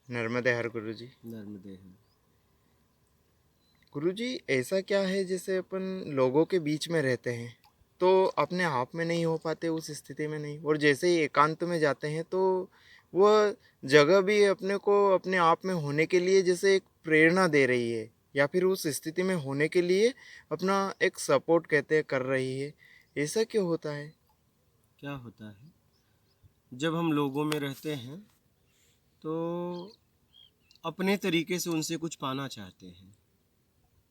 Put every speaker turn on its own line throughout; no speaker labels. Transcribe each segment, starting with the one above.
नर्मदे हर गुरुजी।
नर्मदे हर।
गुरुजी ऐसा क्या है, जैसे अपन लोगों के बीच में रहते हैं तो अपने आप में नहीं हो पाते, उस स्थिति में नहीं, और जैसे ही एकांत में जाते हैं तो वह जगह भी अपने को अपने आप में होने के लिए जैसे एक प्रेरणा दे रही है, या फिर उस स्थिति में होने के लिए अपना एक सपोर्ट कहते हैं कर रही है। ऐसा क्यों होता है?
क्या होता है, जब हम लोगों में रहते हैं तो अपने तरीके से उनसे कुछ पाना चाहते हैं।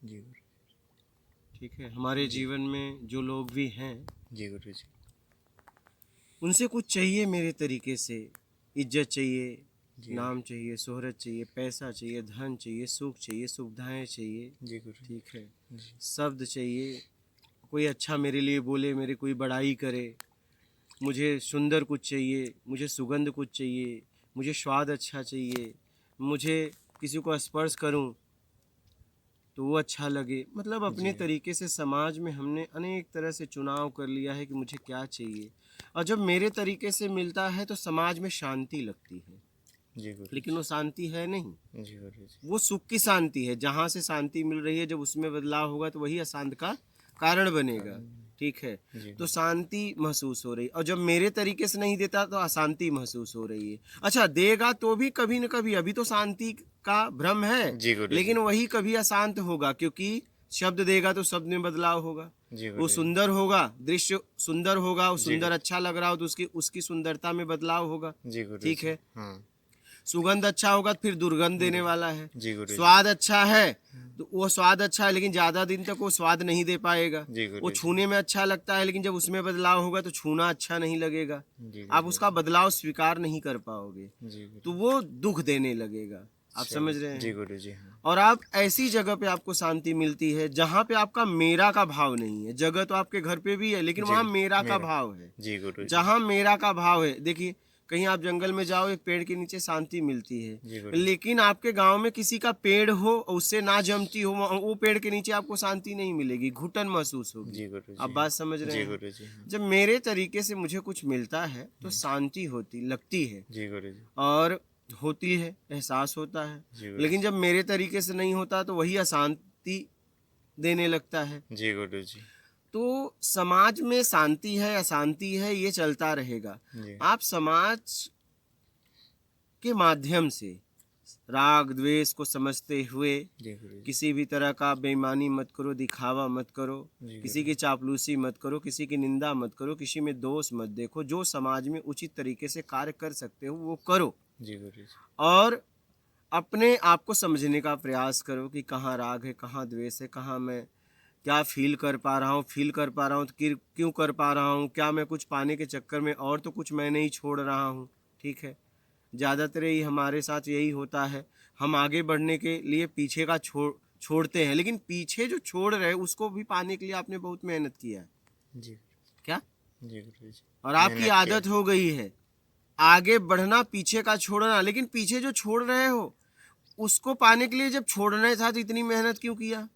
जी गुरु।
ठीक है, हमारे
जी।
जीवन में जो लोग भी हैं
जी गुरु जी।
उनसे कुछ चाहिए मेरे तरीके से। इज्जत चाहिए,
जी गुरु।
नाम चाहिए, शोहरत चाहिए, पैसा चाहिए, धन चाहिए, सुख चाहिए, सुविधाएं चाहिए।
जी गुरु।
ठीक है,
जी।
शब्द चाहिए, कोई अच्छा मेरे लिए बोले, मेरी कोई बड़ाई करे। मुझे सुंदर कुछ चाहिए, मुझे सुगंध कुछ चाहिए, मुझे स्वाद अच्छा चाहिए, मुझे किसी को स्पर्श करूं तो वो अच्छा लगे। मतलब अपने
जी।
तरीके से समाज में हमने अनेक तरह से चुनाव कर लिया है कि मुझे क्या चाहिए, और जब मेरे तरीके से मिलता है तो समाज में शांति लगती है।
जी गुरु
लेकिन वो शांति है नहीं,
जी। जी गुरु जी।
वो सुख की शांति है। जहाँ से शांति मिल रही है, जब उसमें बदलाव होगा तो वही अशांत का कारण बनेगा। ठीक है,
जी
तो
गुरु।
शांति महसूस हो रही, और जब मेरे तरीके से नहीं देता तो अशांति महसूस हो रही है। अच्छा, देगा तो भी कभी न कभी, अभी तो शांति का भ्रम है,
जी गुरु जी।
लेकिन वही कभी अशांत होगा, क्योंकि शब्द देगा तो शब्द में बदलाव होगा।
जी
वो
गुरु जी।
सुंदर होगा, दृश्य सुंदर होगा, वो
जी
सुंदर
गुरु।
अच्छा लग रहा हो तो उसकी उसकी सुंदरता में बदलाव होगा।
जी गुरु
ठीक
जी।
है,
हाँ।
सुगंध अच्छा होगा तो फिर दुर्गंध देने वाला है।
जी गुरु जी।
स्वाद अच्छा है तो वो स्वाद अच्छा है, लेकिन ज़्यादा दिन तक वो स्वाद नहीं दे पाएगा।
जी
वो
गुरु जी।
छूने में अच्छा लगता है, लेकिन जब उसमें बदलाव होगा तो छूना अच्छा नहीं लगेगा।
जी
आप
गुरु
उसका
जी।
बदलाव स्वीकार नहीं कर पाओगे,
जी
तो
गुरु।
वो दुख देने लगेगा। आप
चलो
समझ रहे
जी
हैं?
गुरु जी। हाँ।
और आप ऐसी जगह पे आपको शांति मिलती है जहाँ पे आपका मेरा का भाव नहीं है। जगह तो आपके घर पे भी है, लेकिन
जी
वहाँ मेरा का
मेरा।
भाव है।
जी गुरु जी।
जहाँ मेरा का भाव है, देखिए, कहीं आप जंगल में जाओ, एक पेड़ के नीचे शांति मिलती है,
जी गुरु।
लेकिन आपके गांव में किसी का पेड़ हो और उससे ना जमती हो, वो पेड़ के नीचे आपको शांति नहीं मिलेगी, घुटन महसूस होगी।
जी गुरु
आप
जी।
बात
हाँ।
समझ रहे
जी
हैं?
गुरु जी। हाँ।
जब मेरे तरीके से मुझे कुछ मिलता है तो शांति होती लगती है,
जी गुरु जी।
और होती है, एहसास होता है।
जी गुरु
लेकिन
जी।
जब मेरे तरीके से नहीं होता तो वही अशांति देने लगता है।
जी गुरु जी।
तो समाज में शांति है, अशांति है, ये चलता रहेगा।
जी।
आप समाज के माध्यम से राग द्वेष को समझते हुए
जी गुरु जी।
किसी भी तरह का बेईमानी मत करो, दिखावा मत करो,
जी
किसी
गुरु।
की चापलूसी मत करो, किसी की निंदा मत करो, किसी में दोष मत देखो। जो समाज में उचित तरीके से कार्य कर सकते हो वो करो,
जी गुरु जी।
और अपने आप को समझने का प्रयास करो कि कहाँ राग है, कहाँ द्वेष है, कहाँ मैं क्या फील कर पा रहा हूँ, फील कर पा रहा हूँ तो क्यों कर पा रहा हूँ, क्या मैं कुछ पाने के चक्कर में और तो कुछ मैं नहीं छोड़ रहा हूँ। ठीक है, ज़्यादातर यही हमारे साथ यही होता है। हम आगे बढ़ने के लिए पीछे का छोड़ते हैं, लेकिन पीछे जो छोड़ रहे हैं उसको भी पाने के लिए आपने बहुत मेहनत किया है।
जी।
क्या?
जी गुरु जी।
और आपकी
मेहनत किया।
आदत हो गई है आगे बढ़ना, पीछे का छोड़ना, लेकिन पीछे जो छोड़ रहे हो उसको पाने के लिए जब छोड़ना था तो इतनी मेहनत क्यों किया?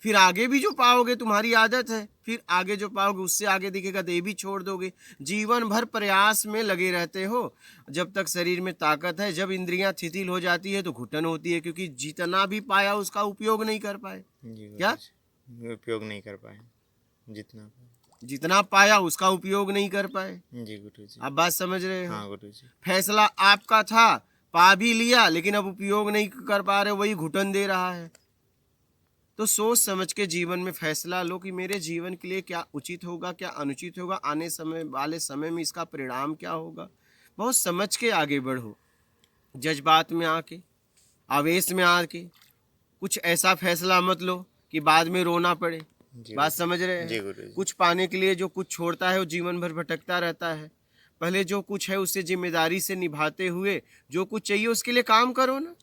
फिर आगे भी जो पाओगे, तुम्हारी आदत है, फिर आगे जो पाओगे उससे आगे दिखेगा तो ये भी छोड़ दोगे। जीवन भर प्रयास में लगे रहते हो जब तक शरीर में ताकत है। जब इंद्रियां शिथिल हो जाती है तो घुटन होती है, क्योंकि जितना भी पाया उसका उपयोग नहीं कर पाए।
जी गुरु
क्या?
जी। उपयोग नहीं कर पाए जितना।
जितना पाया उसका उपयोग नहीं कर पाए।
जी गुरु जी।
आप बात समझ रहे हो?
हाँ गुरु जी।
फैसला आपका था, पा भी लिया, लेकिन अब उपयोग नहीं कर पा रहे, वही घुटन दे रहा है। तो सोच समझ के जीवन में फैसला लो कि मेरे जीवन के लिए क्या उचित होगा, क्या अनुचित होगा, आने समय वाले समय में इसका परिणाम क्या होगा। बहुत समझ के आगे बढ़ो, जज्बात में आके, आवेश में आके कुछ ऐसा फैसला मत लो कि बाद में रोना पड़े।
जी
बात
गुरु।
समझ रहे
जी
हैं?
गुरु जी।
कुछ पाने के लिए जो कुछ छोड़ता है वो जीवन भर भटकता रहता है। पहले जो कुछ है उसे जिम्मेदारी से निभाते हुए जो कुछ चाहिए उसके लिए काम करो ना।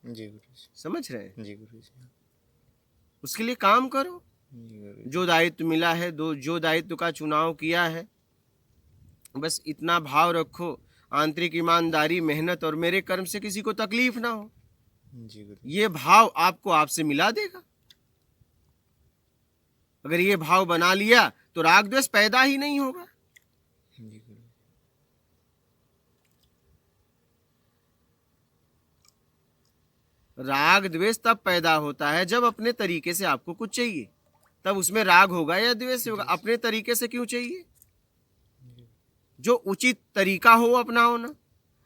जी गुरु जी।
समझ रहे हैं?
जी गुरु जी।
उसके लिए काम करो।
जी गुरु जी।
जो दायित्व मिला है, जो दायित्व का चुनाव किया है, बस इतना भाव रखो, आंतरिक ईमानदारी, मेहनत और मेरे कर्म से किसी को तकलीफ ना हो।
जी गुरु।
ये भाव आपको आपसे मिला देगा। अगर ये भाव बना लिया तो राग द्वेष पैदा ही नहीं होगा।
जी गुरु।
राग द्वेष तब पैदा होता है जब अपने तरीके से आपको कुछ चाहिए, तब उसमें राग होगा या द्वेष होगा। अपने तरीके से क्यों चाहिए? जो उचित तरीका हो अपनाओ ना,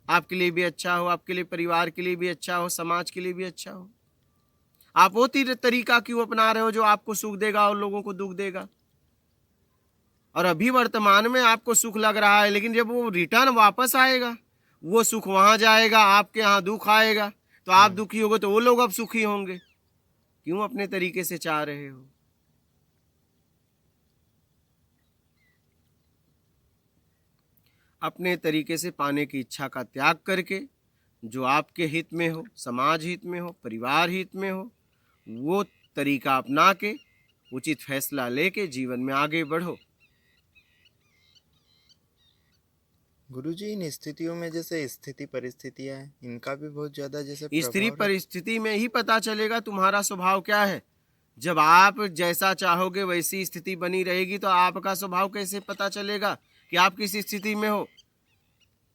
आपके लिए भी अच्छा हो, आपके लिए परिवार के लिए भी अच्छा हो, समाज के लिए भी अच्छा हो। आप वो तरीका क्यों अपना रहे हो जो आपको सुख देगा और लोगों को दुख देगा? और अभी वर्तमान में आपको सुख लग रहा है, लेकिन जब वो रिटर्न वापस आएगा, वो सुख वहां जाएगा, आपके यहाँ दुख आएगा, तो आप दुखी होगे तो वो लोग अब सुखी होंगे। क्यों अपने तरीके से चाह रहे हो? अपने तरीके से पाने की इच्छा का त्याग करके जो आपके हित में हो, समाज हित में हो, परिवार हित में हो, वो तरीका अपना के उचित फैसला लेके जीवन में आगे बढ़ो।
गुरुजी, इन स्थितियों में जैसे स्थिति परिस्थितियां हैं, इनका भी बहुत ज्यादा जैसे
स्त्री
प्रभाव रहता
परिस्थिति में ही पता चलेगा तुम्हारा स्वभाव क्या है। जब आप जैसा चाहोगे वैसी स्थिति बनी रहेगी तो आपका स्वभाव कैसे पता चलेगा कि आप किस स्थिति में हो?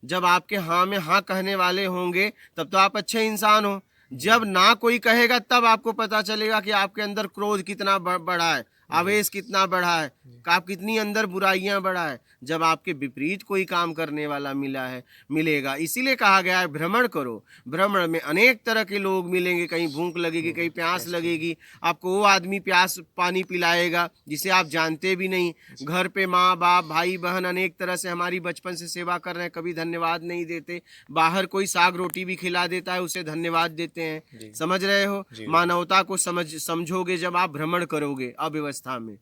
जब आपके हाँ में हाँ कहने वाले होंगे तब तो आप अच्छे इंसान हो। जब ना कोई कहेगा तब आपको पता चलेगा कि आपके अंदर क्रोध कितना बढ़ा है, आवेश कितना बढ़ा है, आप कितनी अंदर बुराइयां बढ़ा है। जब आपके विपरीत कोई काम करने वाला मिलेगा। इसीलिए कहा गया है भ्रमण करो। भ्रमण में अनेक तरह के लोग मिलेंगे, कहीं भूख लगेगी, कहीं प्यास लगेगी, आपको वो आदमी प्यास पानी पिलाएगा जिसे आप जानते भी नहीं। घर पे माँ बाप भाई बहन अनेक तरह से हमारी बचपन से सेवा कर रहे हैं, कभी धन्यवाद नहीं देते। बाहर कोई साग रोटी भी खिला देता है, उसे धन्यवाद देते हैं। समझ रहे हो? मानवता को समझोगे जब आप भ्रमण करोगे, अव्यवस्था में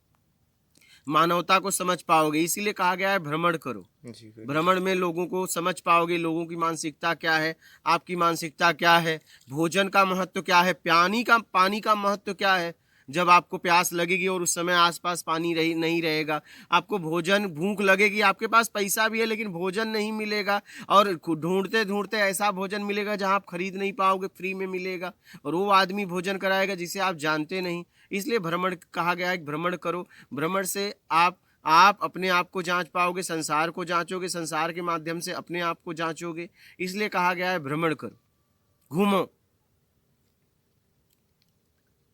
मानवता को समझ पाओगे। इसीलिए कहा गया है भ्रमण करो। भ्रमण में लोगों को समझ पाओगे, लोगों की मानसिकता क्या है, आपकी मानसिकता क्या है, भोजन का महत्व क्या है, पानी का महत्व क्या है। जब आपको प्यास लगेगी और उस समय आसपास पानी नहीं रहेगा, आपको भूख लगेगी, आपके पास पैसा भी है लेकिन भोजन नहीं मिलेगा, और ढूंढते ढूंढते ऐसा भोजन मिलेगा जहां आप खरीद नहीं पाओगे, फ्री में मिलेगा, और वो आदमी भोजन कराएगा जिसे आप जानते नहीं। इसलिए भ्रमण कहा गया है, भ्रमण करो। भ्रमण से आप अपने आप को जांच पाओगे, संसार को जांचोगे, संसार के माध्यम से अपने आप को जांचोगे। इसलिए कहा गया है भ्रमण करो, घूमो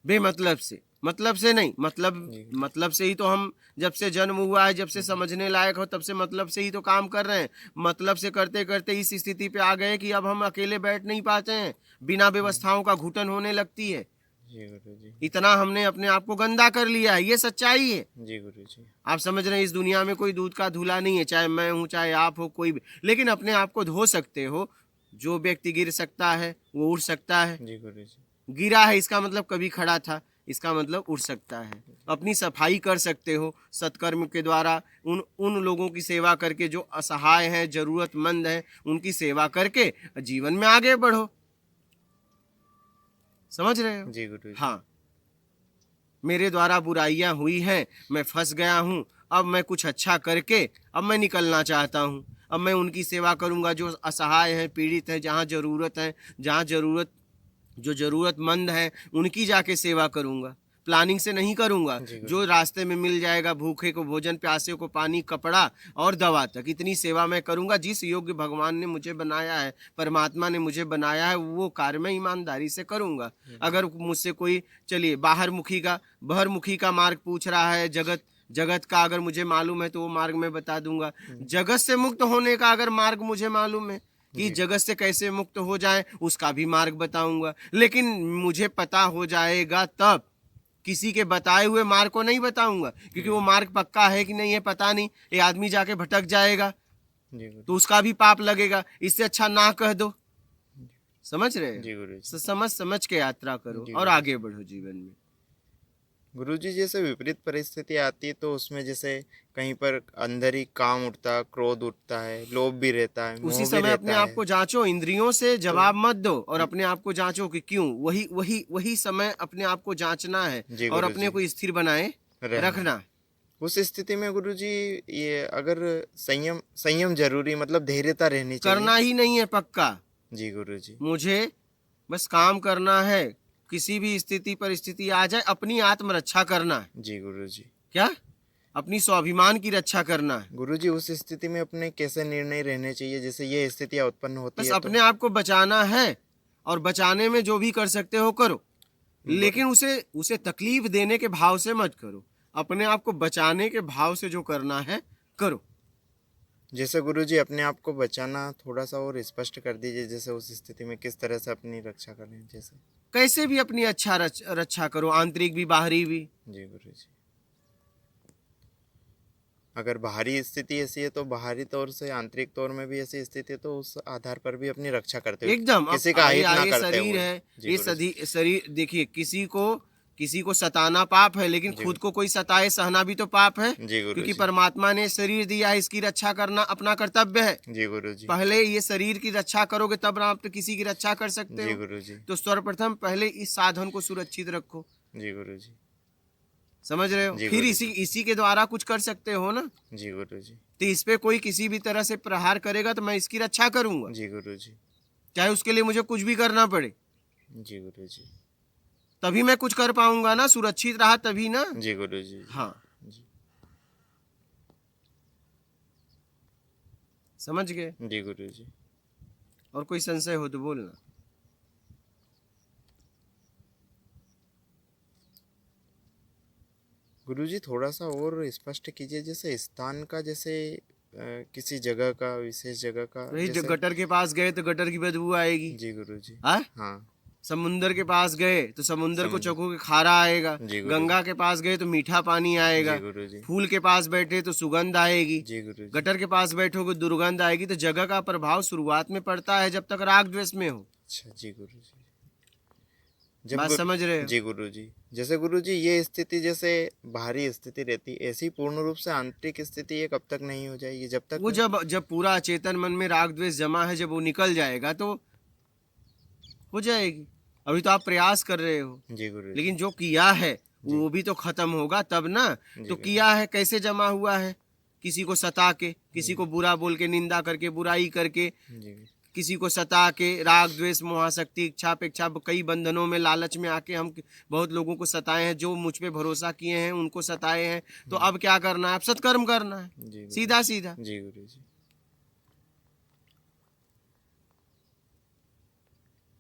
बेमतलब से, मतलब से नहीं। मतलब से ही तो हम जब से जन्म हुआ है, जब से समझने लायक हो, तब से मतलब से ही तो काम कर रहे हैं। मतलब से करते करते इस स्थिति पे आ गए कि अब हम अकेले बैठ नहीं पाते हैं, बिना व्यवस्थाओं का घुटन होने लगती है।
जी गुरुजी।
इतना हमने अपने आप को गंदा कर लिया है, ये सच्चाई है।
जी गुरुजी।
आप समझ रहे हैं, इस दुनिया में कोई दूध का धूला नहीं है, चाहे मैं हूँ चाहे आप हो, कोई भी। लेकिन अपने आप को धो सकते हो। जो व्यक्ति गिर सकता है वो उठ सकता है।
जी गुरुजी।
गिरा है इसका मतलब कभी खड़ा था, इसका मतलब उठ सकता है। अपनी सफाई कर सकते हो सत्कर्म के द्वारा, उन लोगों की सेवा करके जो असहाय हैं, जरूरतमंद हैं, उनकी सेवा करके जीवन में आगे बढ़ो। समझ रहे हो?
जी गुरुजी।
हाँ, मेरे द्वारा बुराइयां हुई हैं, मैं फंस गया हूँ, अब मैं कुछ अच्छा करके अब मैं निकलना चाहता हूँ। अब मैं उनकी सेवा करूँगा जो असहाय हैं, पीड़ित हैं, जहाँ ज़रूरत है, जहाँ जो ज़रूरतमंद है उनकी जाके सेवा करूँगा। प्लानिंग से नहीं करूँगा, जो रास्ते में मिल जाएगा, भूखे को भोजन, प्यासे को पानी, कपड़ा और दवा तक, इतनी सेवा मैं करूँगा। जिस योग्य भगवान ने मुझे बनाया है, परमात्मा ने मुझे बनाया है, वो कार्य मैं ईमानदारी से करूँगा। अगर मुझसे कोई चलिए बहरमुखी का मार्ग पूछ रहा है, जगत का अगर मुझे मालूम है तो वो मार्ग मैं बता दूंगा। जगत से मुक्त होने का अगर मार्ग मुझे मालूम है कि जगत से कैसे मुक्त हो जाए, उसका भी मार्ग बताऊंगा। लेकिन मुझे पता हो जाएगा तब, किसी के बताए हुए मार्ग को नहीं बताऊंगा, क्योंकि वो मार्ग पक्का है कि नहीं है पता नहीं। ये आदमी जाके भटक जाएगा तो उसका भी पाप लगेगा। इससे अच्छा ना कह दो। समझ रहे हो? समझ के यात्रा करो और आगे बढ़ो जीवन में।
गुरुजी, जैसे विपरीत परिस्थिति आती है तो उसमें जैसे कहीं पर अंदर ही काम उठता, क्रोध उठता है, लोभ भी रहता है, मोह
उसी
भी
समय
रहता
अपने
है।
आप को जांचो, इंद्रियों से जवाब मत दो और अपने आप को जांचो कि क्यों। वही समय अपने आप को जांचना है और अपने को स्थिर बनाए रखना।
उस स्थिति में गुरुजी, ये अगर संयम जरूरी, मतलब धैर्यता रहनी चाहिए।
करना ही नहीं है पक्का।
जी गुरुजी।
मुझे बस काम करना है, किसी भी स्थिति परिस्थिति आ जाए अपनी आत्मरक्षा करना है।
जी गुरुजी।
क्या? अपनी स्वाभिमान की रक्षा करना है।
गुरुजी, उस स्थिति में अपने कैसे निर्णय रहने चाहिए, जैसे ये स्थितियां उत्पन्न होती
बस
है
अपने आप को बचाना है और बचाने में जो भी कर सकते हो करो, लेकिन उसे उसे तकलीफ देने के भाव से मत करो। अपने आप को बचाने के भाव से जो करना है करो।
जैसे गुरुजी अपने आप को बचाना थोड़ा सा और स्पष्ट कर दीजिए, जैसे उस स्थिति में किस तरह से अपनी रक्षा करें जैसे।
कैसे भी अपनी अच्छा रक्षा करो, आंतरिक भी बाहरी भी।
जी गुरुजी। अगर बाहरी स्थिति ऐसी है तो बाहरी तौर से, आंतरिक तौर में भी ऐसी स्थिति है तो उस आधार पर भी अपनी रक्षा करते हुए,
एकदम। अब
किसी का
आगे
अहित ना
आगे
करते
शरीर
हुए।
है,
जी
ये
गुरुजी।
शरीर देखिए, किसी को सताना पाप है, लेकिन
जी
खुद को कोई सताए सहना भी तो पाप है,
जी
क्योंकि
गुरुजी।
परमात्मा ने शरीर दिया है, इसकी रक्षा करना अपना कर्तव्य है।
जी गुरुजी।
पहले ये शरीर की रक्षा करोगे तब ना आप तो किसी की रक्षा कर सकते
जी
हो।
गुरुजी।
तो सर्वप्रथम पहले इस साधन को सुरक्षित रखो।
जी गुरुजी।
समझ रहे हो?
जी
फिर
गुरुजी।
इसी के द्वारा कुछ कर सकते हो ना।
जी गुरुजी।
तो इस पे कोई किसी भी तरह से प्रहार करेगा तो मैं इसकी रक्षा करूंगा,
जी गुरुजी।
चाहे उसके लिए मुझे कुछ भी करना पड़े।
जी गुरुजी।
तभी मैं कुछ कर पाऊंगा ना, सुरक्षित रहा तभी ना।
जी गुरुजी।
हाँ,
जी।
समझ गए?
जी गुरुजी।
और कोई संशय हो तो बोलना।
गुरुजी थोड़ा सा और स्पष्ट कीजिए, जैसे स्थान का, जैसे किसी जगह का, विशेष जगह का
वही जो
जैसे।
गटर के पास गए तो गटर की बदबू आएगी।
जी गुरुजी।
हाँ,
हाँ।
समुंदर के पास गए तो समुंदर को
समुद्र।
चखोगे खारा आएगा।
जी गुरुजी।
गंगा के पास गए तो मीठा पानी आएगा।
जी गुरुजी।
फूल के पास बैठे तो सुगंध आएगी।
जी गुरुजी।
गटर के पास बैठोगे दुर्गंध आएगी। तो जगह का प्रभाव शुरुआत में पड़ता है जब तक राग द्वेष में हो।
अच्छा। जी गुरुजी। जब
बात समझ रहे हो?
जी गुरुजी। जैसे गुरुजी ये स्थिति जैसे बाहरी स्थिति रहती, ऐसी पूर्ण रूप से आंतरिक स्थिति ये कब तक नहीं हो जाएगी? जब तक।
वो जब जब पूरा अचेतन मन में राग द्वेष जमा है, जब वो निकल जाएगा तो हो जाएगी। अभी तो आप प्रयास कर रहे हो,
जी गुरुजी।
लेकिन जो किया है
जी।
वो भी तो खत्म होगा तब ना।
जी
तो
गुरुजी।
किया है कैसे जमा हुआ है? किसी को सता के, किसी को बुरा बोल के, निंदा करके, बुराई करके,
जी।
किसी को सता के, राग द्वेष मोहाशक्ति इच्छा अपेक्षा, कई बंधनों में लालच में आके हम बहुत लोगों को सताए हैं। जो मुझ पे भरोसा किए हैं उनको सताए हैं। तो अब क्या करना है? अब सत्कर्म करना है,
जी गुरुजी।
सीधा सीधा।
जी गुरुजी।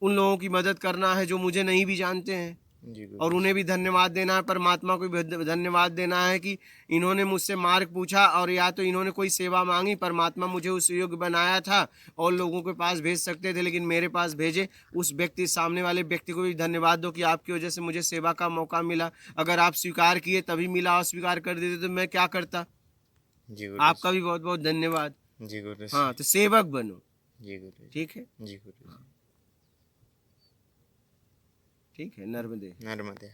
उन लोगों की मदद करना है जो मुझे नहीं भी जानते हैं,
जी
और
गुरुजी।
उन्हें भी धन्यवाद देना है। परमात्मा को भी धन्यवाद देना है कि इन्होंने मुझसे मार्ग पूछा, और या तो इन्होंने कोई सेवा मांगी, परमात्मा मुझे उस योग्य बनाया था और लोगों के पास भेज सकते थे, लेकिन मेरे पास भेजे। उस व्यक्ति, सामने वाले व्यक्ति को भी धन्यवाद दो कि आपकी वजह से मुझे सेवा का मौका मिला। अगर आप स्वीकार किए तभी मिला, अस्वीकार कर देते तो मैं क्या करता?
जी गुरुजी।
आपका भी बहुत बहुत धन्यवाद।
जी गुरुजी।
हाँ, तो सेवक बनो।
जी गुरुजी।
ठीक है?
जी गुरुजी।
ठीक है। नर्मदे।
नर्मदे।